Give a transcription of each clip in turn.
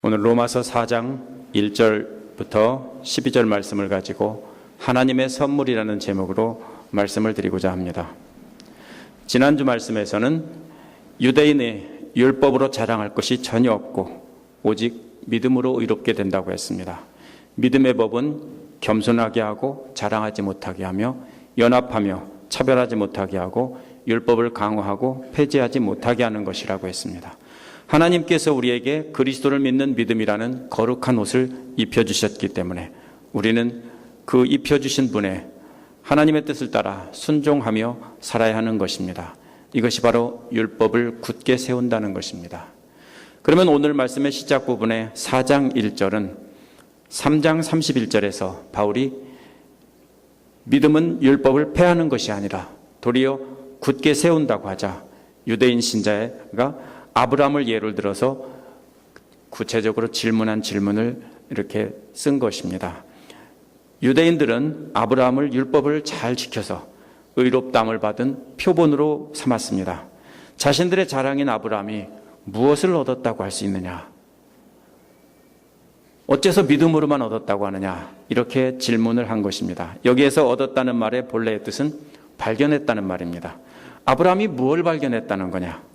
오늘 로마서 4장 1절부터 12절 말씀을 가지고 하나님의 선물이라는 제목으로 말씀을 드리고자 합니다. 지난주 말씀에서는 유대인의 율법으로 자랑할 것이 전혀 없고 오직 믿음으로 의롭게 된다고 했습니다. 믿음의 법은 겸손하게 하고 자랑하지 못하게 하며 연합하며 차별하지 못하게 하고 율법을 강화하고 폐지하지 못하게 하는 것이라고 했습니다. 하나님께서 우리에게 그리스도를 믿는 믿음이라는 거룩한 옷을 입혀주셨기 때문에 우리는 그 입혀주신 분의 하나님의 뜻을 따라 순종하며 살아야 하는 것입니다. 이것이 바로 율법을 굳게 세운다는 것입니다. 그러면 오늘 말씀의 시작 부분의 4장 1절은 3장 31절에서 바울이 믿음은 율법을 폐하는 것이 아니라 도리어 굳게 세운다고 하자 유대인 신자가 아브라함을 예를 들어서 구체적으로 질문한 질문을 이렇게 쓴 것입니다. 유대인들은 아브라함을 율법을 잘 지켜서 의롭다함을 받은 표본으로 삼았습니다. 자신들의 자랑인 아브라함이 무엇을 얻었다고 할 수 있느냐? 어째서 믿음으로만 얻었다고 하느냐? 이렇게 질문을 한 것입니다. 여기에서 얻었다는 말의 본래의 뜻은 발견했다는 말입니다. 아브라함이 무엇을 발견했다는 거냐?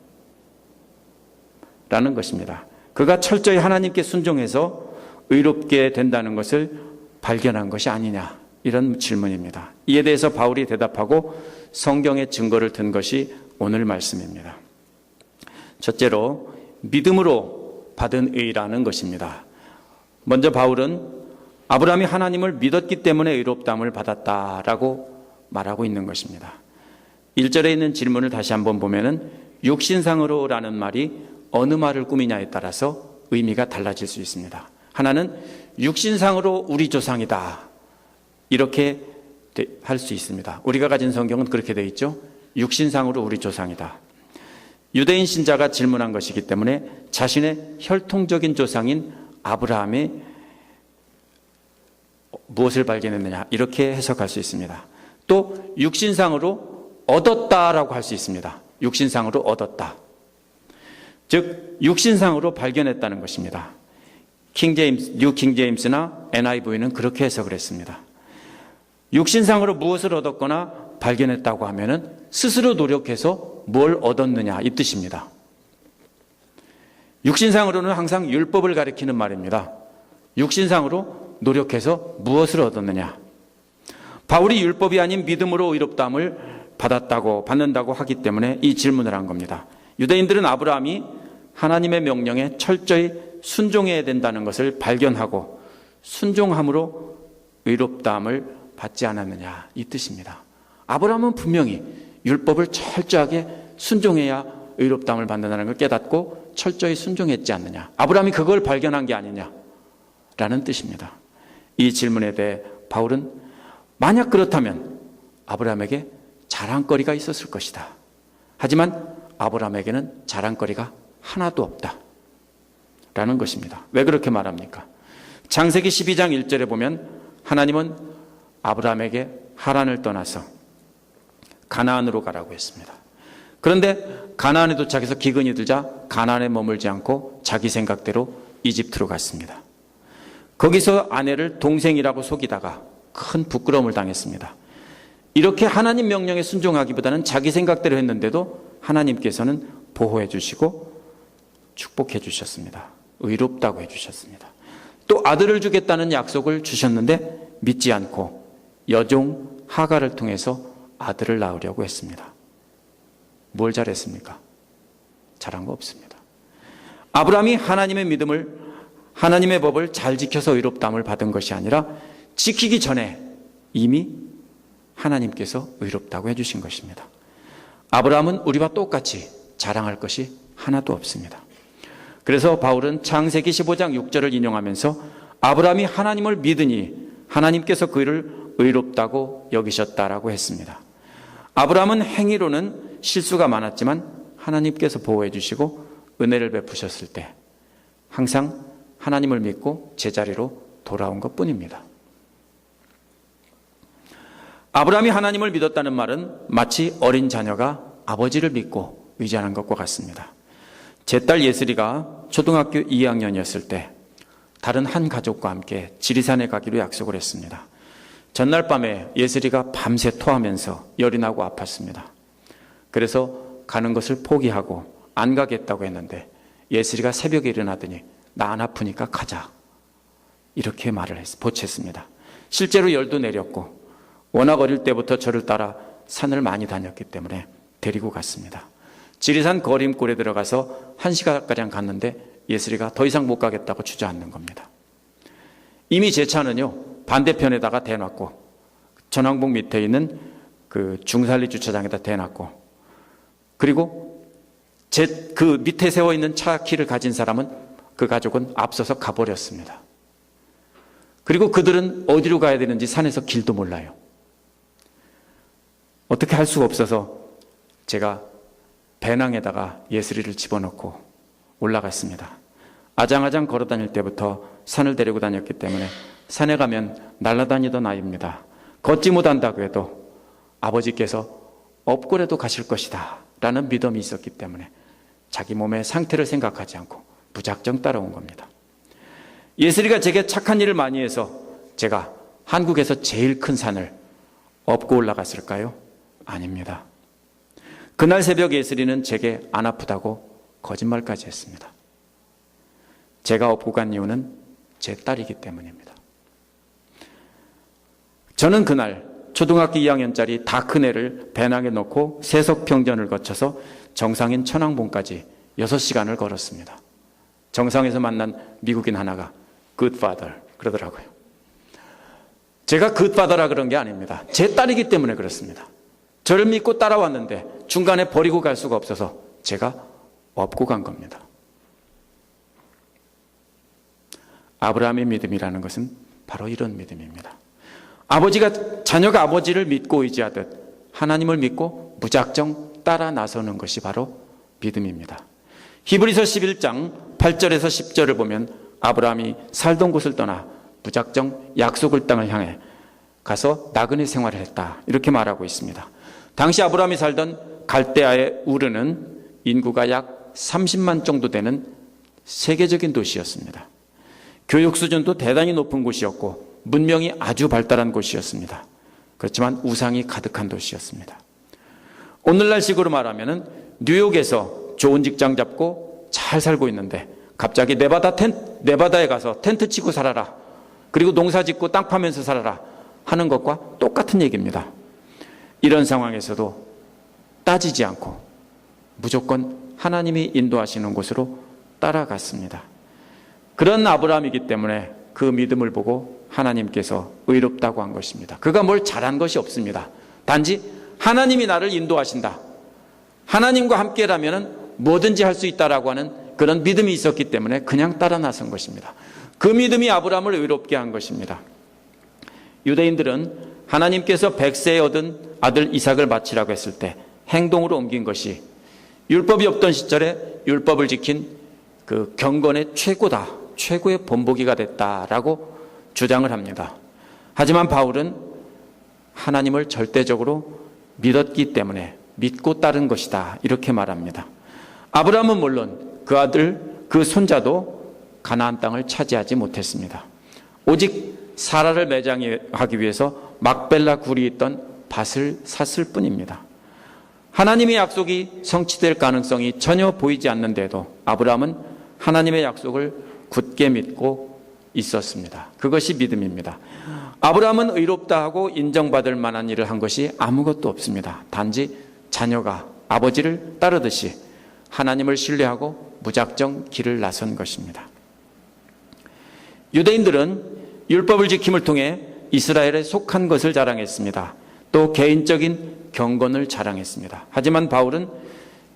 라는 것입니다. 그가 철저히 하나님께 순종해서 의롭게 된다는 것을 발견한 것이 아니냐, 이런 질문입니다. 이에 대해서 바울이 대답하고 성경의 증거를 든 것이 오늘 말씀입니다. 첫째로 믿음으로 받은 의라는 것입니다. 먼저 바울은 아브라함이 하나님을 믿었기 때문에 의롭다함을 받았다라고 말하고 있는 것입니다. 1절에 있는 질문을 다시 한번 보면은 육신상으로라는 말이 어느 말을 꾸미냐에 따라서 의미가 달라질 수 있습니다. 하나는 육신상으로 우리 조상이다, 이렇게 할 수 있습니다. 우리가 가진 성경은 그렇게 되어 있죠. 육신상으로 우리 조상이다. 유대인 신자가 질문한 것이기 때문에 자신의 혈통적인 조상인 아브라함이 무엇을 발견했느냐, 이렇게 해석할 수 있습니다. 또 육신상으로 얻었다라고 할 수 있습니다. 육신상으로 얻었다, 즉 육신상으로 발견했다는 것입니다. 뉴 킹제임스나 NIV는 그렇게 해석을 했습니다. 육신상으로 무엇을 얻었거나 발견했다고 하면은 스스로 노력해서 뭘 얻었느냐, 이 뜻입니다. 육신상으로는 항상 율법을 가리키는 말입니다. 육신상으로 노력해서 무엇을 얻었느냐. 바울이 율법이 아닌 믿음으로 의롭다함을 받는다고 하기 때문에 이 질문을 한 겁니다. 유대인들은 아브라함이 하나님의 명령에 철저히 순종해야 된다는 것을 발견하고 순종함으로 의롭다함을 받지 않았느냐, 이 뜻입니다. 아브라함은 분명히 율법을 철저하게 순종해야 의롭다함을 받는다는 걸 깨닫고 철저히 순종했지 않느냐. 아브라함이 그걸 발견한 게 아니냐라는 뜻입니다. 이 질문에 대해 바울은 만약 그렇다면 아브라함에게 자랑거리가 있었을 것이다. 하지만 아브라함에게는 자랑거리가 하나도 없다 라는 것입니다. 왜 그렇게 말합니까? 창세기 12장 1절에 보면 하나님은 아브라함에게 하란을 떠나서 가나안으로 가라고 했습니다. 그런데 가나안에 도착해서 기근이 들자 가나안에 머물지 않고 자기 생각대로 이집트로 갔습니다. 거기서 아내를 동생이라고 속이다가 큰 부끄러움을 당했습니다. 이렇게 하나님 명령에 순종하기보다는 자기 생각대로 했는데도 하나님께서는 보호해 주시고 축복해 주셨습니다. 의롭다고 해 주셨습니다. 또 아들을 주겠다는 약속을 주셨는데 믿지 않고 여종 하갈을 통해서 아들을 낳으려고 했습니다. 뭘 잘했습니까? 잘한 거 없습니다. 아브라함이 하나님의 믿음을, 하나님의 법을 잘 지켜서 의롭다함을 받은 것이 아니라 지키기 전에 이미 하나님께서 의롭다고 해주신 것입니다. 아브라함은 우리와 똑같이 자랑할 것이 하나도 없습니다. 그래서 바울은 창세기 15장 6절을 인용하면서 아브라함이 하나님을 믿으니 하나님께서 그를 의롭다고 여기셨다라고 했습니다. 아브라함은 행위로는 실수가 많았지만 하나님께서 보호해 주시고 은혜를 베푸셨을 때 항상 하나님을 믿고 제자리로 돌아온 것뿐입니다. 아브라함이 하나님을 믿었다는 말은 마치 어린 자녀가 아버지를 믿고 의지하는 것과 같습니다. 제 딸 예슬이가 초등학교 2학년이었을 때 다른 한 가족과 함께 지리산에 가기로 약속을 했습니다. 전날 밤에 예슬이가 밤새 토하면서 열이 나고 아팠습니다. 그래서 가는 것을 포기하고 안 가겠다고 했는데 예슬이가 새벽에 일어나더니 나 안 아프니까 가자, 이렇게 말을 보챘습니다. 실제로 열도 내렸고 워낙 어릴 때부터 저를 따라 산을 많이 다녔기 때문에 데리고 갔습니다. 지리산 거림골에 들어가서 1시간가량 갔는데 예슬이가 더 이상 못 가겠다고 주저앉는 겁니다. 이미 제 차는요 반대편에다가 대놨고 전왕봉 밑에 있는 그 중산리 주차장에다 대놨고, 그리고 그 밑에 세워있는 차 키를 가진 사람은, 그 가족은 앞서서 가버렸습니다. 그리고 그들은 어디로 가야 되는지 산에서 길도 몰라요. 어떻게 할 수가 없어서 제가 배낭에다가 예슬이를 집어넣고 올라갔습니다. 아장아장 걸어 다닐 때부터 산을 데리고 다녔기 때문에 산에 가면 날아다니던 아이입니다. 걷지 못한다고 해도 아버지께서 업고라도 가실 것이다 라는 믿음이 있었기 때문에 자기 몸의 상태를 생각하지 않고 무작정 따라온 겁니다. 예슬이가 제게 착한 일을 많이 해서 제가 한국에서 제일 큰 산을 업고 올라갔을까요? 아닙니다. 그날 새벽 예슬이는 제게 안 아프다고 거짓말까지 했습니다. 제가 업고 간 이유는 제 딸이기 때문입니다. 저는 그날 초등학교 2학년짜리 다 큰 애를 배낭에 넣고 세석평전을 거쳐서 정상인 천왕봉까지 6시간을 걸었습니다. 정상에서 만난 미국인 하나가 Good Father 그러더라고요. 제가 Good Father라 그런 게 아닙니다. 제 딸이기 때문에 그렇습니다. 저를 믿고 따라왔는데 중간에 버리고 갈 수가 없어서 제가 업고 간 겁니다. 아브라함의 믿음이라는 것은 바로 이런 믿음입니다. 자녀가 아버지를 믿고 의지하듯 하나님을 믿고 무작정 따라 나서는 것이 바로 믿음입니다. 히브리서 11장 8절에서 10절을 보면 아브라함이 살던 곳을 떠나 무작정 약속의 땅을 향해 가서 나그네 생활을 했다, 이렇게 말하고 있습니다. 당시 아브라함이 살던 갈대아의 우르는 인구가 약 30만 정도 되는 세계적인 도시였습니다. 교육 수준도 대단히 높은 곳이었고 문명이 아주 발달한 곳이었습니다. 그렇지만 우상이 가득한 도시였습니다. 오늘날식으로 말하면 뉴욕에서 좋은 직장 잡고 잘 살고 있는데 갑자기 네바다에 가서 텐트 치고 살아라, 그리고 농사 짓고 땅 파면서 살아라 하는 것과 똑같은 얘기입니다. 이런 상황에서도 따지지 않고 무조건 하나님이 인도하시는 곳으로 따라갔습니다. 그런 아브라함이기 때문에 그 믿음을 보고 하나님께서 의롭다고 한 것입니다. 그가 뭘 잘한 것이 없습니다. 단지 하나님이 나를 인도하신다, 하나님과 함께라면 뭐든지 할 수 있다라고 하는 그런 믿음이 있었기 때문에 그냥 따라 나선 것입니다. 그 믿음이 아브라함을 의롭게 한 것입니다. 유대인들은 하나님께서 100세에 얻은 아들 이삭을 바치라고 했을 때 행동으로 옮긴 것이 율법이 없던 시절에 율법을 지킨 그 경건의 최고의 본보기가 됐다라고 주장을 합니다. 하지만 바울은 하나님을 절대적으로 믿었기 때문에 믿고 따른 것이다, 이렇게 말합니다. 아브라함은 물론 그 아들, 그 손자도 가나안 땅을 차지하지 못했습니다. 오직 사라를 매장하기 위해서 막벨라 굴이 있던 밭을 샀을 뿐입니다. 하나님의 약속이 성취될 가능성이 전혀 보이지 않는데도 아브라함은 하나님의 약속을 굳게 믿고 있었습니다. 그것이 믿음입니다. 아브라함은 의롭다 하고 인정받을 만한 일을 한 것이 아무것도 없습니다. 단지 자녀가 아버지를 따르듯이 하나님을 신뢰하고 무작정 길을 나선 것입니다. 유대인들은 율법을 지킴을 통해 이스라엘에 속한 것을 자랑했습니다. 또 개인적인 경건을 자랑했습니다. 하지만 바울은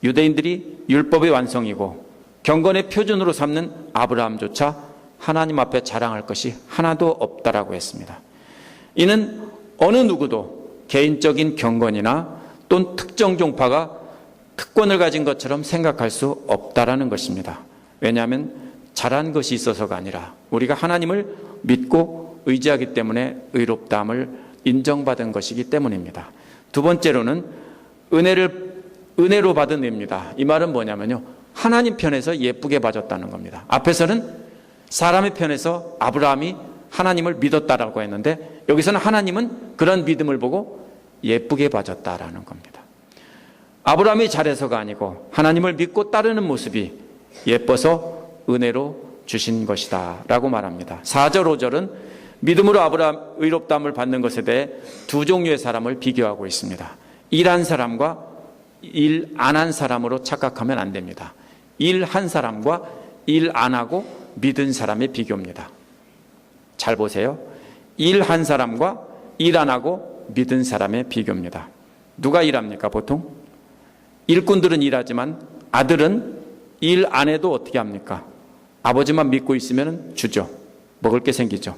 유대인들이 율법의 완성이고 경건의 표준으로 삼는 아브라함조차 하나님 앞에 자랑할 것이 하나도 없다라고 했습니다. 이는 어느 누구도 개인적인 경건이나 또는 특정 종파가 특권을 가진 것처럼 생각할 수 없다라는 것입니다. 왜냐하면 잘한 것이 있어서가 아니라 우리가 하나님을 믿고 의지하기 때문에 의롭다함을 인정받은 것이기 때문입니다. 두 번째로는 은혜로 받은 의입니다. 이 말은 뭐냐면요, 하나님 편에서 예쁘게 봐줬다는 겁니다. 앞에서는 사람의 편에서 아브라함이 하나님을 믿었다라고 했는데 여기서는 하나님은 그런 믿음을 보고 예쁘게 봐줬다라는 겁니다. 아브라함이 잘해서가 아니고 하나님을 믿고 따르는 모습이 예뻐서 은혜로 주신 것이다 라고 말합니다. 4절 5절은 믿음으로 아브라함 의롭다함을 받는 것에 대해 두 종류의 사람을 비교하고 있습니다. 일한 사람과 일 안 한 사람으로 착각하면 안 됩니다. 일한 사람과 일 안 하고 믿은 사람의 비교입니다. 잘 보세요. 일한 사람과 일 안 하고 믿은 사람의 비교입니다. 누가 일합니까 보통? 일꾼들은 일하지만 아들은 일 안 해도 어떻게 합니까? 아버지만 믿고 있으면 주죠. 먹을 게 생기죠.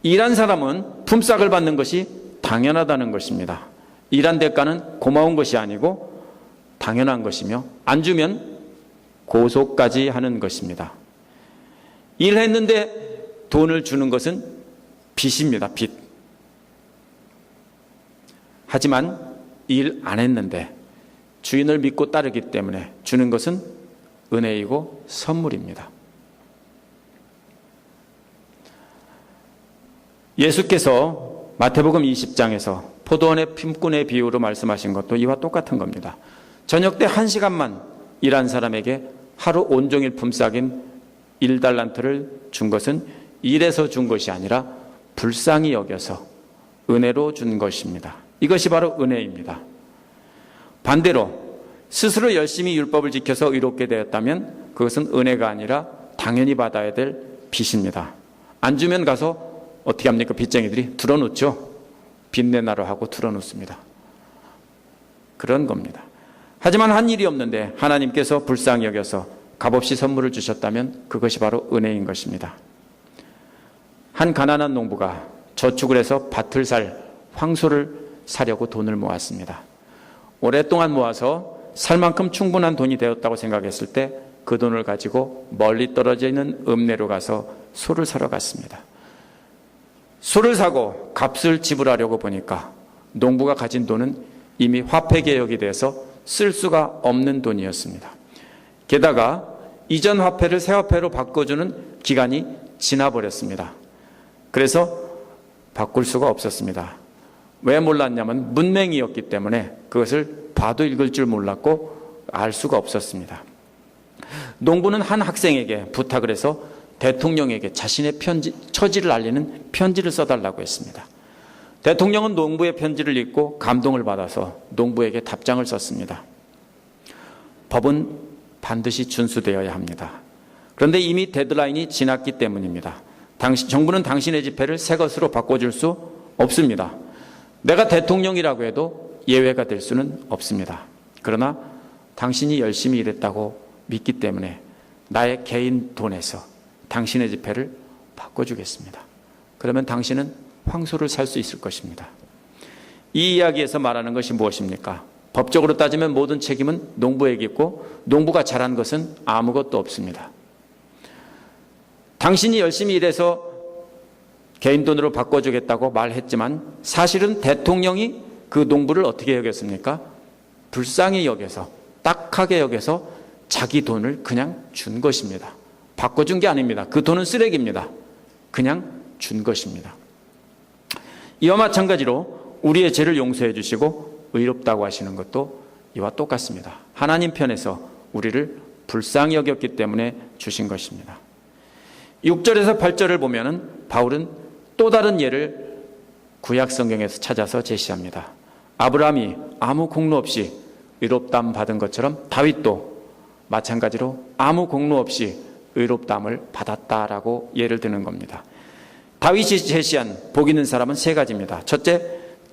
일한 사람은 품삯을 받는 것이 당연하다는 것입니다. 일한 대가는 고마운 것이 아니고 당연한 것이며 안 주면 고소까지 하는 것입니다. 일했는데 돈을 주는 것은 빚입니다. 빚. 하지만 일 안 했는데 주인을 믿고 따르기 때문에 주는 것은 은혜이고 선물입니다. 예수께서 마태복음 20장에서 포도원의 품꾼의 비유로 말씀하신 것도 이와 똑같은 겁니다. 저녁 때 1시간만 일한 사람에게 하루 온종일 품삯인 1달란트를 준 것은 일해서 준 것이 아니라 불쌍히 여겨서 은혜로 준 것입니다. 이것이 바로 은혜입니다. 반대로 스스로 열심히 율법을 지켜서 의롭게 되었다면 그것은 은혜가 아니라 당연히 받아야 될 빚입니다. 안 주면 가서 어떻게 합니까? 빚쟁이들이 들어놓죠. 빚내나로 하고 들어놓습니다. 그런 겁니다. 하지만 한 일이 없는데 하나님께서 불쌍히 여겨서 값없이 선물을 주셨다면 그것이 바로 은혜인 것입니다. 한 가난한 농부가 저축을 해서 밭을 살 황소를 사려고 돈을 모았습니다. 오랫동안 모아서 살 만큼 충분한 돈이 되었다고 생각했을 때 그 돈을 가지고 멀리 떨어져 있는 읍내로 가서 소를 사러 갔습니다. 소를 사고 값을 지불하려고 보니까 농부가 가진 돈은 이미 화폐 개혁이 돼서 쓸 수가 없는 돈이었습니다. 게다가 이전 화폐를 새 화폐로 바꿔주는 기간이 지나버렸습니다. 그래서 바꿀 수가 없었습니다. 왜 몰랐냐면 문맹이었기 때문에 그것을 봐도 읽을 줄 몰랐고 알 수가 없었습니다. 농부는 한 학생에게 부탁을 해서 대통령에게 자신의 처지를 알리는 편지를 써달라고 했습니다. 대통령은 농부의 편지를 읽고 감동을 받아서 농부에게 답장을 썼습니다. 법은 반드시 준수되어야 합니다. 그런데 이미 데드라인이 지났기 때문입니다. 정부는 당신의 지폐를 새 것으로 바꿔줄 수 없습니다. 내가 대통령이라고 해도 예외가 될 수는 없습니다. 그러나 당신이 열심히 일했다고 믿기 때문에 나의 개인 돈에서 당신의 지폐를 바꿔주겠습니다. 그러면 당신은 황소를 살 수 있을 것입니다. 이 이야기에서 말하는 것이 무엇입니까? 법적으로 따지면 모든 책임은 농부에게 있고 농부가 잘한 것은 아무것도 없습니다. 당신이 열심히 일해서 개인 돈으로 바꿔주겠다고 말했지만 사실은 대통령이 그 농부를 어떻게 여겼습니까? 불쌍히 여겨서 딱하게 여겨서 자기 돈을 그냥 준 것입니다. 바꿔준 게 아닙니다. 그 돈은 쓰레기입니다. 그냥 준 것입니다. 이와 마찬가지로 우리의 죄를 용서해 주시고 의롭다고 하시는 것도 이와 똑같습니다. 하나님 편에서 우리를 불쌍히 여겼기 때문에 주신 것입니다. 6절에서 8절을 보면 바울은 또 다른 예를 구약 성경에서 찾아서 제시합니다. 아브라함이 아무 공로 없이 의롭다함 받은 것처럼 다윗도 마찬가지로 아무 공로 없이 의롭다함을 받았다라고 예를 드는 겁니다. 다윗이 제시한 복 있는 사람은 세 가지입니다. 첫째,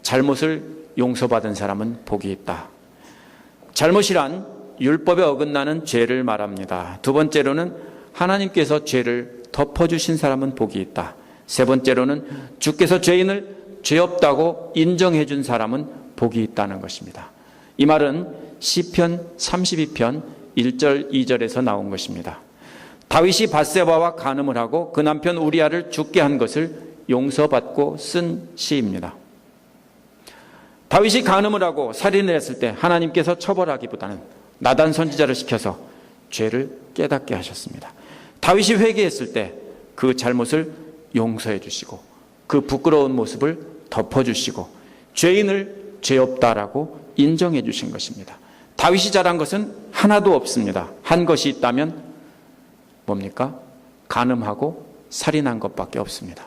잘못을 용서받은 사람은 복이 있다. 잘못이란 율법에 어긋나는 죄를 말합니다. 두 번째로는 하나님께서 죄를 덮어주신 사람은 복이 있다. 세 번째로는 주께서 죄인을 죄 없다고 인정해 준 사람은 복이 있다는 것입니다. 이 말은 시편 32편 1절 2절에서 나온 것입니다. 다윗이 밧세바와 간음을 하고 그 남편 우리아를 죽게 한 것을 용서받고 쓴 시입니다. 다윗이 간음을 하고 살인을 했을 때 하나님께서 처벌하기보다는 나단 선지자를 시켜서 죄를 깨닫게 하셨습니다. 다윗이 회개했을 때 그 잘못을 용서해 주시고 그 부끄러운 모습을 덮어주시고 죄인을 죄 없다라고 인정해 주신 것입니다. 다윗이 잘한 것은 하나도 없습니다. 한 것이 있다면 뭡니까? 간음하고 살인한 것밖에 없습니다.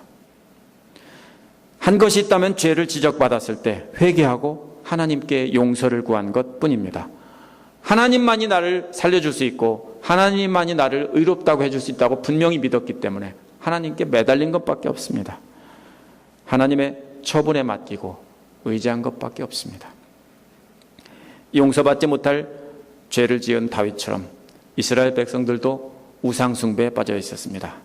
한 것이 있다면 죄를 지적받았을 때 회개하고 하나님께 용서를 구한 것뿐입니다. 하나님만이 나를 살려줄 수 있고 하나님만이 나를 의롭다고 해줄 수 있다고 분명히 믿었기 때문에 하나님께 매달린 것밖에 없습니다. 하나님의 처분에 맡기고 의지한 것밖에 없습니다. 용서받지 못할 죄를 지은 다윗처럼 이스라엘 백성들도 우상숭배에 빠져 있었습니다.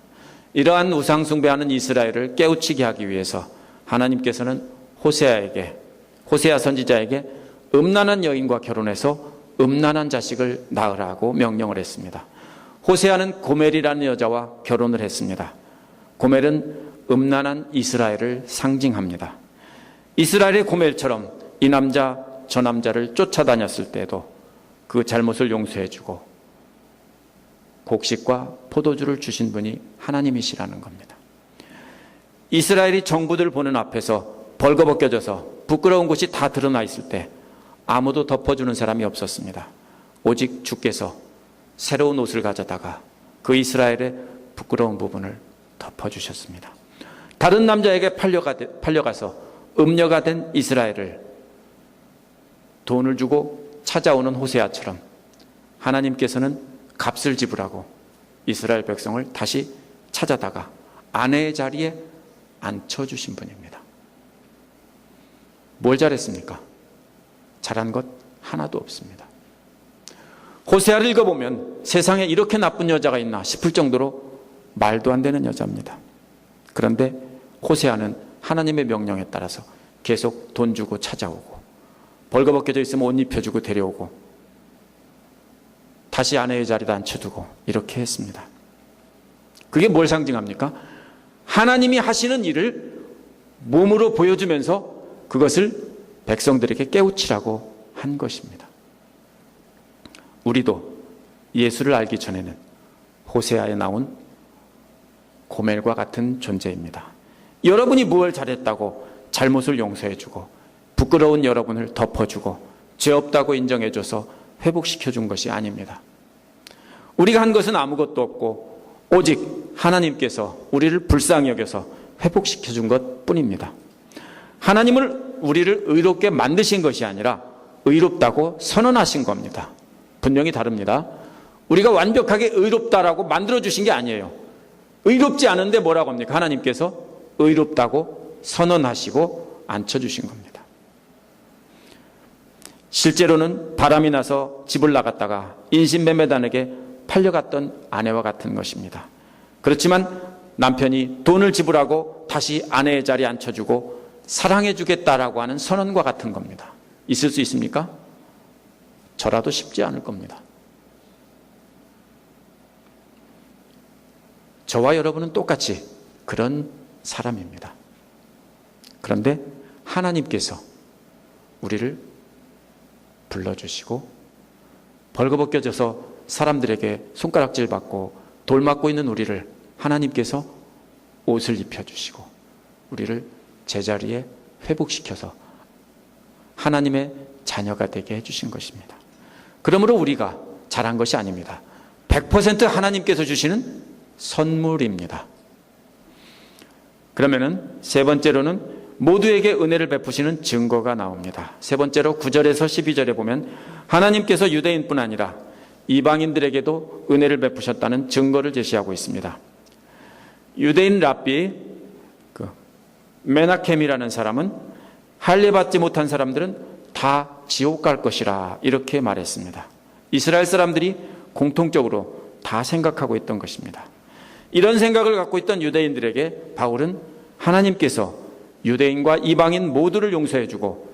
이러한 우상숭배하는 이스라엘을 깨우치게 하기 위해서 하나님께서는 호세아 선지자에게 음란한 여인과 결혼해서 음란한 자식을 낳으라고 명령을 했습니다. 호세아는 고멜이라는 여자와 결혼을 했습니다. 고멜은 음란한 이스라엘을 상징합니다. 이스라엘의 고멜처럼 이 남자 저 남자를 쫓아다녔을 때도 그 잘못을 용서해주고 곡식과 포도주를 주신 분이 하나님이시라는 겁니다. 이스라엘이 정부들 보는 앞에서 벌거벗겨져서 부끄러운 곳이 다 드러나 있을 때 아무도 덮어주는 사람이 없었습니다. 오직 주께서 새로운 옷을 가져다가 그 이스라엘의 부끄러운 부분을 덮어주셨습니다. 다른 남자에게 팔려가서 음녀가 된 이스라엘을 돈을 주고 찾아오는 호세아처럼 하나님께서는 값을 지불하고 이스라엘 백성을 다시 찾아다가 아내의 자리에 앉혀주신 분입니다. 뭘 잘했습니까? 잘한 것 하나도 없습니다. 호세아를 읽어보면 세상에 이렇게 나쁜 여자가 있나 싶을 정도로 말도 안 되는 여자입니다. 그런데 호세아는 하나님의 명령에 따라서 계속 돈 주고 찾아오고 벌거벗겨져 있으면 옷 입혀주고 데려오고 다시 아내의 자리에 앉혀두고 이렇게 했습니다. 그게 뭘 상징합니까? 하나님이 하시는 일을 몸으로 보여주면서 그것을 백성들에게 깨우치라고 한 것입니다. 우리도 예수를 알기 전에는 호세아에 나온 고멜과 같은 존재입니다. 여러분이 무엇을 잘했다고 잘못을 용서해주고 부끄러운 여러분을 덮어주고 죄 없다고 인정해줘서 회복시켜준 것이 아닙니다. 우리가 한 것은 아무것도 없고 오직 하나님께서 우리를 불쌍히 여겨서 회복시켜준 것뿐입니다. 하나님을 우리를 의롭게 만드신 것이 아니라 의롭다고 선언하신 겁니다. 분명히 다릅니다. 우리가 완벽하게 의롭다라고 만들어주신 게 아니에요. 의롭지 않은데 뭐라고 합니까? 하나님께서 의롭다고 선언하시고 앉혀주신 겁니다. 실제로는 바람이 나서 집을 나갔다가 인신매매단에게 팔려갔던 아내와 같은 것입니다. 그렇지만 남편이 돈을 지불하고 다시 아내의 자리에 앉혀주고 사랑해주겠다라고 하는 선언과 같은 겁니다. 있을 수 있습니까? 저라도 쉽지 않을 겁니다. 저와 여러분은 똑같이 그런 사람입니다. 그런데 하나님께서 우리를 불러주시고 벌거벗겨져서 사람들에게 손가락질 받고 돌 맞고 있는 우리를 하나님께서 옷을 입혀주시고 우리를 제자리에 회복시켜서 하나님의 자녀가 되게 해주신 것입니다. 그러므로 우리가 잘한 것이 아닙니다. 100% 하나님께서 주시는 선물입니다. 그러면은 세 번째로는 모두에게 은혜를 베푸시는 증거가 나옵니다. 세 번째로 9절에서 12절에 보면 하나님께서 유대인뿐 아니라 이방인들에게도 은혜를 베푸셨다는 증거를 제시하고 있습니다. 유대인 랍비 메나켐이라는 사람은 할례받지 못한 사람들은 다 지옥 갈 것이라 이렇게 말했습니다. 이스라엘 사람들이 공통적으로 다 생각하고 있던 것입니다. 이런 생각을 갖고 있던 유대인들에게 바울은 하나님께서 유대인과 이방인 모두를 용서해주고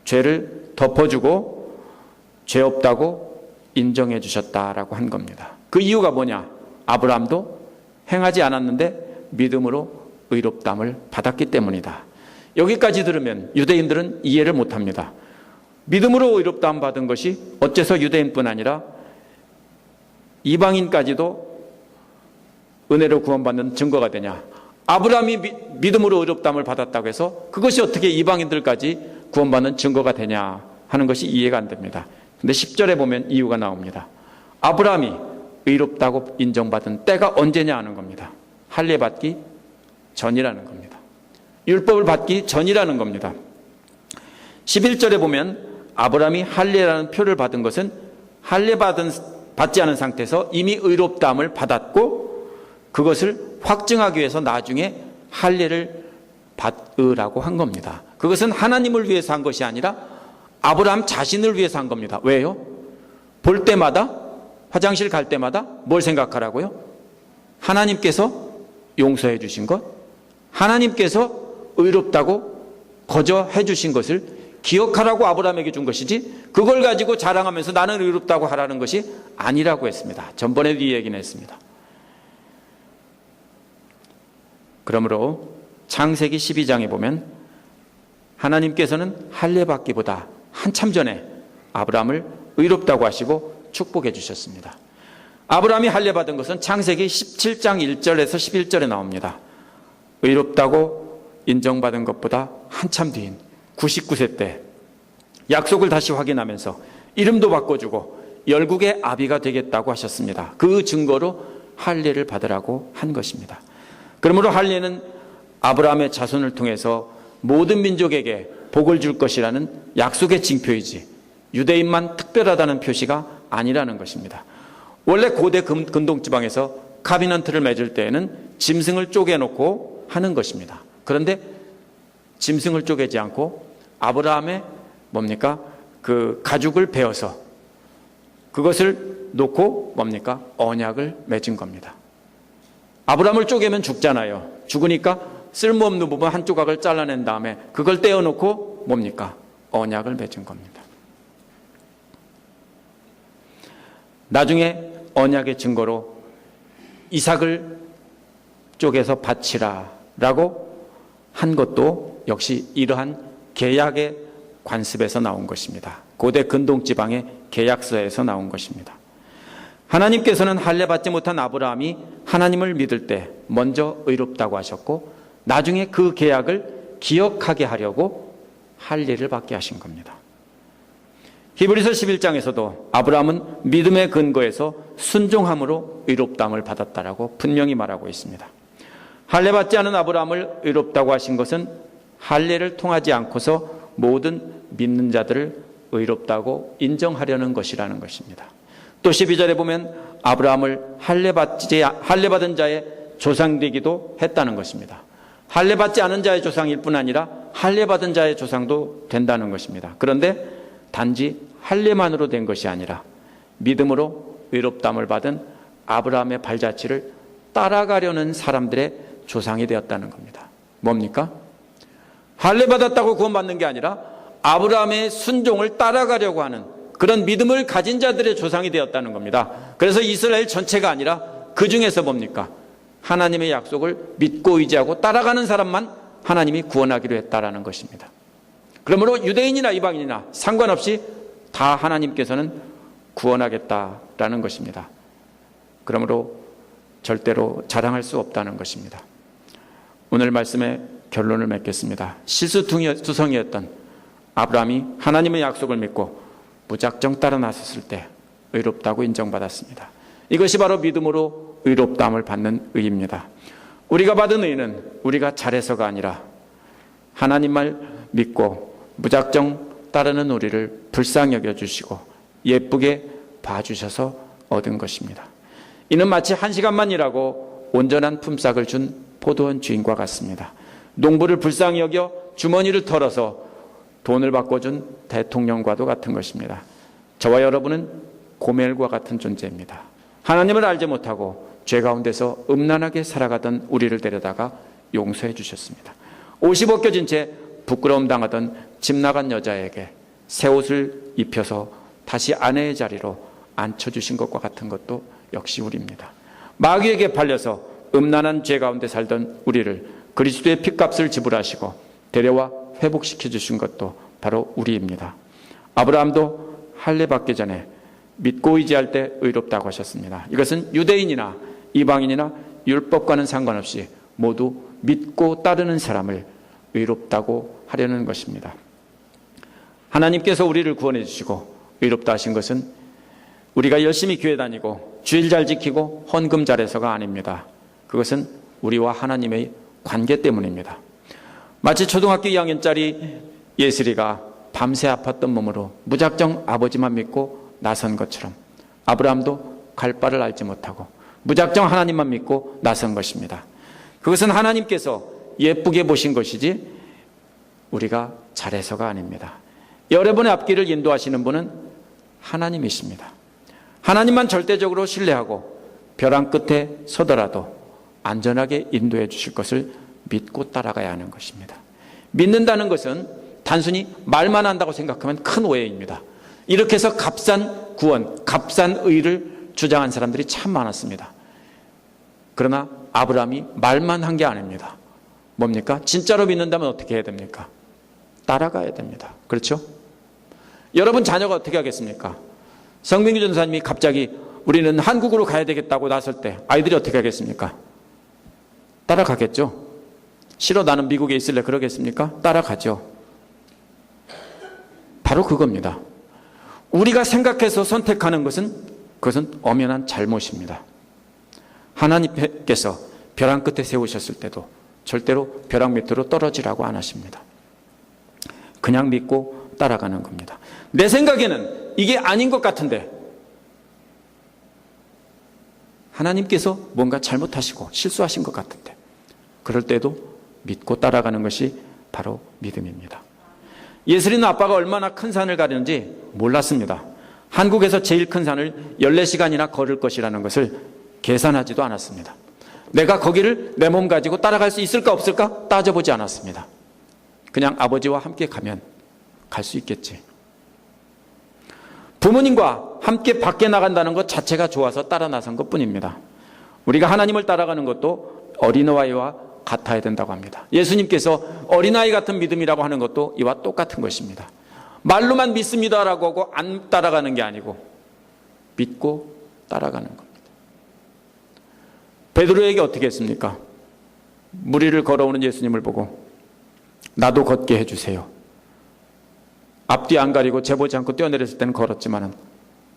죄를 덮어주고 죄 없다고 인정해 주셨다라고 한 겁니다. 그 이유가 뭐냐? 아브라함도 행하지 않았는데 믿음으로 의롭담을 받았기 때문이다. 여기까지 들으면 유대인들은 이해를 못합니다. 믿음으로 의롭다함 받은 것이 어째서 유대인뿐 아니라 이방인까지도 은혜로 구원받는 증거가 되냐? 아브라함이 믿음으로 의롭다함을 받았다고 해서 그것이 어떻게 이방인들까지 구원받는 증거가 되냐 하는 것이 이해가 안 됩니다. 근데 10절에 보면 이유가 나옵니다. 아브라함이 의롭다고 인정받은 때가 언제냐 하는 겁니다. 할례 받기 전이라는 겁니다. 율법을 받기 전이라는 겁니다. 11절에 보면 아브라함이 할례라는 표를 받은 것은 할례 받지 않은 상태에서 이미 의롭다함을 받았고 그것을 확증하기 위해서 나중에 할례를 받으라고 한 겁니다. 그것은 하나님을 위해서 한 것이 아니라 아브라함 자신을 위해서 한 겁니다. 왜요? 볼 때마다, 화장실 갈 때마다 뭘 생각하라고요? 하나님께서 용서해 주신 것, 하나님께서 의롭다고 거저해 주신 것을 기억하라고 아브라함에게 준 것이지 그걸 가지고 자랑하면서 나는 의롭다고 하라는 것이 아니라고 했습니다. 전번에도 이 얘기는 했습니다. 그러므로 창세기 12장에 보면 하나님께서는 할례 받기보다 한참 전에 아브라함을 의롭다고 하시고 축복해 주셨습니다. 아브라함이 할례 받은 것은 창세기 17장 1절에서 11절에 나옵니다. 의롭다고 인정받은 것보다 한참 뒤인 99세 때 약속을 다시 확인하면서 이름도 바꿔주고 열국의 아비가 되겠다고 하셨습니다. 그 증거로 할례를 받으라고 한 것입니다. 그러므로 할례는 아브라함의 자손을 통해서 모든 민족에게 복을 줄 것이라는 약속의 징표이지 유대인만 특별하다는 표시가 아니라는 것입니다. 원래 고대 근동지방에서 카비넌트를 맺을 때에는 짐승을 쪼개놓고 하는 것입니다. 그런데 짐승을 쪼개지 않고 아브라함의 뭡니까? 그 가죽을 베어서 그것을 놓고 뭡니까? 언약을 맺은 겁니다. 아브라함을 쪼개면 죽잖아요. 죽으니까 쓸모없는 부분 한 조각을 잘라낸 다음에 그걸 떼어놓고 뭡니까? 언약을 맺은 겁니다. 나중에 언약의 증거로 이삭을 쪼개서 바치라 라고 한 것도 역시 이러한 계약의 관습에서 나온 것입니다. 고대 근동지방의 계약서에서 나온 것입니다. 하나님께서는 할례 받지 못한 아브라함이 하나님을 믿을 때 먼저 의롭다고 하셨고 나중에 그 계약을 기억하게 하려고 할례를 받게 하신 겁니다. 히브리서 11장에서도 아브라함은 믿음의 근거에서 순종함으로 의롭다함을 받았다라고 분명히 말하고 있습니다. 할례 받지 않은 아브라함을 의롭다고 하신 것은 할례를 통하지 않고서 모든 믿는 자들을 의롭다고 인정하려는 것이라는 것입니다. 또 12절에 보면 아브라함을 할례 받은 자의 조상되기도 했다는 것입니다. 할례 받지 않은 자의 조상일 뿐 아니라 할례 받은 자의 조상도 된다는 것입니다. 그런데 단지 할례만으로 된 것이 아니라 믿음으로 의롭다함을 받은 아브라함의 발자취를 따라가려는 사람들의 조상이 되었다는 겁니다. 뭡니까? 할례 받았다고 구원받는 게 아니라 아브라함의 순종을 따라가려고 하는 그런 믿음을 가진 자들의 조상이 되었다는 겁니다. 그래서 이스라엘 전체가 아니라 그 중에서 뭡니까? 하나님의 약속을 믿고 의지하고 따라가는 사람만 하나님이 구원하기로 했다라는 것입니다. 그러므로 유대인이나 이방인이나 상관없이 다 하나님께서는 구원하겠다라는 것입니다. 그러므로 절대로 자랑할 수 없다는 것입니다. 오늘 말씀의 결론을 맺겠습니다. 실수투성이었던 아브라함이 하나님의 약속을 믿고 무작정 따라 나섰을 때 의롭다고 인정받았습니다. 이것이 바로 믿음으로 의롭다함을 받는 의입니다. 우리가 받은 의는 우리가 잘해서가 아니라 하나님을 믿고 무작정 따르는 우리를 불쌍히 여겨주시고 예쁘게 봐주셔서 얻은 것입니다. 이는 마치 1시간만 일하고 온전한 품삯을 준 포도원 주인과 같습니다. 농부를 불쌍히 여겨 주머니를 털어서 돈을 바꿔준 대통령과도 같은 것입니다. 저와 여러분은 고멜과 같은 존재입니다. 하나님을 알지 못하고 죄 가운데서 음란하게 살아가던 우리를 데려다가 용서해 주셨습니다. 옷이 벗겨진 채 부끄러움 당하던 집 나간 여자에게 새 옷을 입혀서 다시 아내의 자리로 앉혀주신 것과 같은 것도 역시 우리입니다. 마귀에게 팔려서 음란한 죄 가운데 살던 우리를 그리스도의 핏값을 지불하시고 데려와 회복시켜 주신 것도 바로 우리입니다. 아브라함도 할례 받기 전에 믿고 의지할 때 의롭다고 하셨습니다. 이것은 유대인이나 이방인이나 율법과는 상관없이 모두 믿고 따르는 사람을 의롭다고 하려는 것입니다. 하나님께서 우리를 구원해 주시고 의롭다 하신 것은 우리가 열심히 교회 다니고 주일 잘 지키고 헌금 잘해서가 아닙니다. 그것은 우리와 하나님의 관계 때문입니다. 마치 초등학교 2학년짜리 예슬이가 밤새 아팠던 몸으로 무작정 아버지만 믿고 나선 것처럼 아브라함도 갈 바를 알지 못하고 무작정 하나님만 믿고 나선 것입니다. 그것은 하나님께서 예쁘게 보신 것이지 우리가 잘해서가 아닙니다. 여러분의 앞길을 인도하시는 분은 하나님이십니다. 하나님만 절대적으로 신뢰하고 벼랑 끝에 서더라도 안전하게 인도해 주실 것을 믿고 따라가야 하는 것입니다. 믿는다는 것은 단순히 말만 한다고 생각하면 큰 오해입니다. 이렇게 해서 값싼 구원, 값싼 의를 주장한 사람들이 참 많았습니다. 그러나 아브라함이 말만 한 게 아닙니다. 뭡니까? 진짜로 믿는다면 어떻게 해야 됩니까? 따라가야 됩니다. 그렇죠? 여러분 자녀가 어떻게 하겠습니까? 성민규 전사님이 갑자기 우리는 한국으로 가야 되겠다고 나설 때 아이들이 어떻게 하겠습니까? 따라가겠죠? 싫어 나는 미국에 있을래 그러겠습니까? 따라가죠. 바로 그겁니다. 우리가 생각해서 선택하는 그것은 엄연한 잘못입니다. 하나님께서 벼랑 끝에 세우셨을 때도 절대로 벼랑 밑으로 떨어지라고 안 하십니다. 그냥 믿고 따라가는 겁니다. 내 생각에는 이게 아닌 것 같은데 하나님께서 뭔가 잘못하시고 실수하신 것 같은데 그럴 때도 믿고 따라가는 것이 바로 믿음입니다. 예슬이는 아빠가 얼마나 큰 산을 가는지 몰랐습니다. 한국에서 제일 큰 산을 14시간이나 걸을 것이라는 것을 계산하지도 않았습니다. 내가 거기를 내 몸 가지고 따라갈 수 있을까 없을까 따져보지 않았습니다. 그냥 아버지와 함께 가면 갈 수 있겠지. 부모님과 함께 밖에 나간다는 것 자체가 좋아서 따라 나선 것뿐입니다. 우리가 하나님을 따라가는 것도 어린아이와 같아야 된다고 합니다. 예수님께서 어린아이 같은 믿음이라고 하는 것도 이와 똑같은 것입니다. 말로만 믿습니다라고 하고 안 따라가는 게 아니고 믿고 따라가는 겁니다. 베드로에게 어떻게 했습니까? 무리를 걸어오는 예수님을 보고 나도 걷게 해주세요. 앞뒤 안 가리고 재보지 않고 뛰어내렸을 때는 걸었지만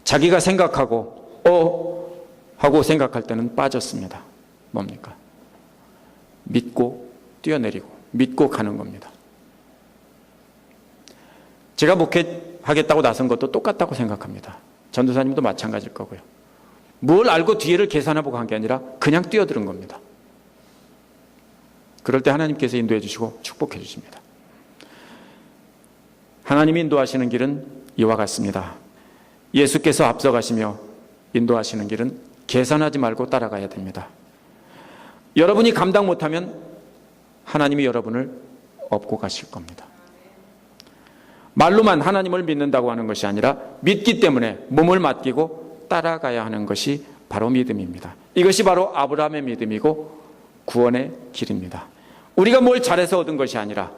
자기가 생각하고 하고 생각할 때는 빠졌습니다. 뭡니까? 믿고 뛰어내리고 믿고 가는 겁니다. 제가 목회하겠다고 나선 것도 똑같다고 생각합니다. 전도사님도 마찬가지일 거고요. 뭘 알고 뒤를 계산해보고 한 게 아니라 그냥 뛰어드는 겁니다. 그럴 때 하나님께서 인도해 주시고 축복해 주십니다. 하나님이 인도하시는 길은 이와 같습니다. 예수께서 앞서가시며 인도하시는 길은 계산하지 말고 따라가야 됩니다. 여러분이 감당 못하면 하나님이 여러분을 업고 가실 겁니다. 말로만 하나님을 믿는다고 하는 것이 아니라 믿기 때문에 몸을 맡기고 따라가야 하는 것이 바로 믿음입니다. 이것이 바로 아브라함의 믿음이고 구원의 길입니다. 우리가 뭘 잘해서 얻은 것이 아니라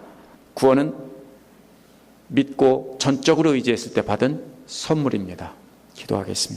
구원은 믿고 전적으로 의지했을 때 받은 선물입니다. 기도하겠습니다.